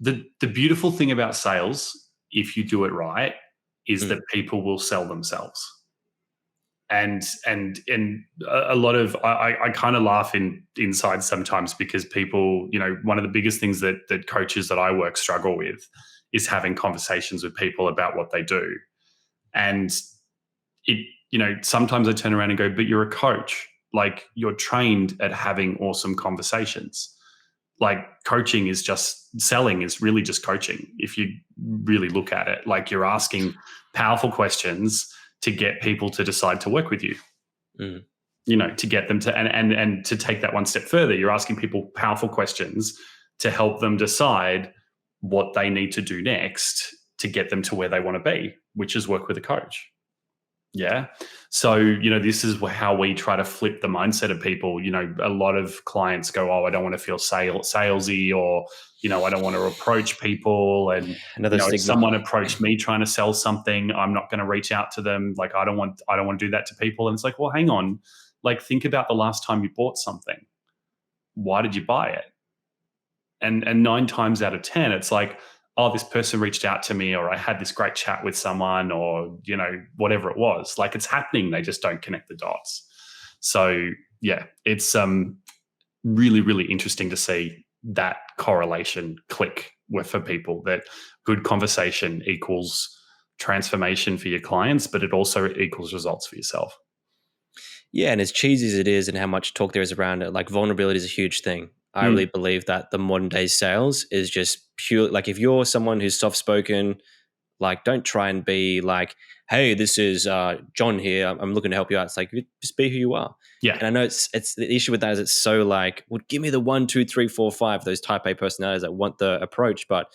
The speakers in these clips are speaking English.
the beautiful thing about sales, if you do it right, is that people will sell themselves. And a lot of I kind of laugh inside sometimes because people, one of the biggest things that coaches that I work struggle with is having conversations with people about what they do. And sometimes I turn around and go, but you're a coach. Like, you're trained at having awesome conversations. Like, coaching is just selling, is really just coaching. If you really look at it, like, you're asking powerful questions to get people to decide to work with you, to get them to, and to take that one step further, you're asking people powerful questions to help them decide what they need to do next to get them to where they want to be, which is work with a coach. Yeah. So, this is how we try to flip the mindset of people. A lot of clients go, oh, I don't want to feel salesy, or, I don't want to approach people. And if someone approached me trying to sell something, I'm not going to reach out to them. Like, I don't want to do that to people. And it's like, well, hang on. Like, think about the last time you bought something. Why did you buy it? And 9 times out of 10, it's like, oh, this person reached out to me, or I had this great chat with someone, or, whatever it was. Like, it's happening. They just don't connect the dots. So, yeah, it's really, really interesting to see that correlation click for people, that good conversation equals transformation for your clients, but it also equals results for yourself. Yeah, and as cheesy as it is and how much talk there is around it, like, vulnerability is a huge thing. I really believe that the modern day sales is just pure. Like, if you're someone who's soft-spoken, like, don't try and be like, hey, this is John here, I'm looking to help you out. It's like, just be who you are. Yeah. And I know it's the issue with that is it's so like, well, give me the 1, 2, 3, 4, 5, those type A personalities that want the approach. But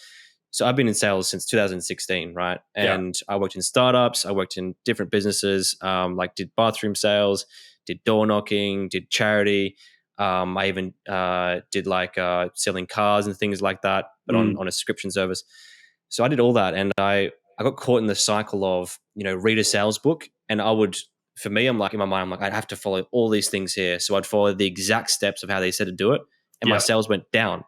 so I've been in sales since 2016, right? And I worked in startups, I worked in different businesses, like did bathroom sales, did door knocking, did charity. I even did like selling cars and things like that, but on a subscription service. So I did all that, and I got caught in the cycle of, read a sales book, and for me, I'm like, in my mind, I'm like, I'd have to follow all these things here. So I'd follow the exact steps of how they said to do it, and my sales went down.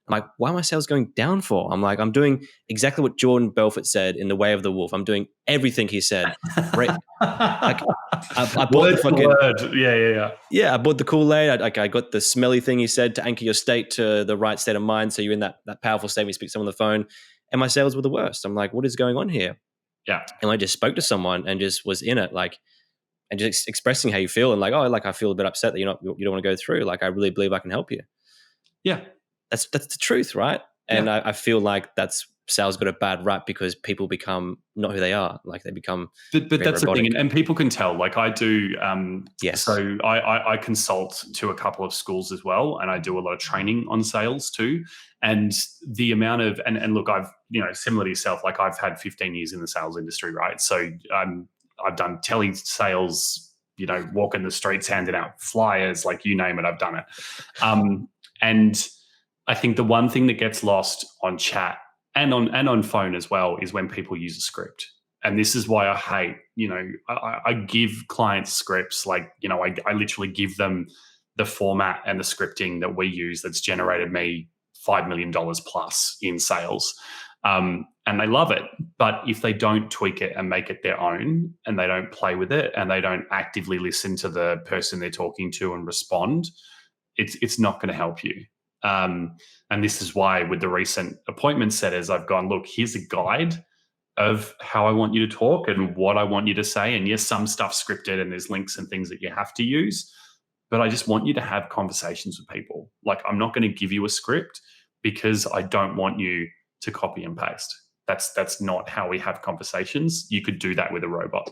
I'm like, why are my sales going down for? I'm like, I'm doing exactly what Jordan Belfort said in The Way of the Wolf. I'm doing everything he said. Like, I bought the fucking word. Yeah. Yeah, I bought the Kool-Aid. I got the smelly thing he said to anchor your state to the right state of mind. So you're in that powerful state when you speak to someone on the phone. And my sales were the worst. I'm like, what is going on here? Yeah. And I just spoke to someone and just was in it, like, and just expressing how you feel, and like, oh, like, I feel a bit upset that you don't want to go through. Like, I really believe I can help you. Yeah. That's the truth, right? And I feel like that's sales got a bad rap because people become not who they are. Like, they become But that's robotic. The thing, and people can tell. Like, I do. Yes. So I consult to a couple of schools as well, and I do a lot of training on sales too. And the amount of and look, I've similar to yourself. Like, I've had 15 years in the sales industry, right? So I've done tele sales. Walking the streets, handing out flyers, like, you name it, I've done it. And I think the one thing that gets lost on chat and on phone as well is when people use a script. And this is why I hate, I give clients scripts, like, I literally give them the format and the scripting that we use that's generated me $5 million plus in sales. And they love it. But if they don't tweak it and make it their own, and they don't play with it, and they don't actively listen to the person they're talking to and respond, it's not going to help you. And this is why with the recent appointment setters, I've gone, look, here's a guide of how I want you to talk and what I want you to say. And yes, some stuff's scripted and there's links and things that you have to use, but I just want you to have conversations with people. Like, I'm not going to give you a script because I don't want you to copy and paste. That's not how we have conversations. You could do that with a robot.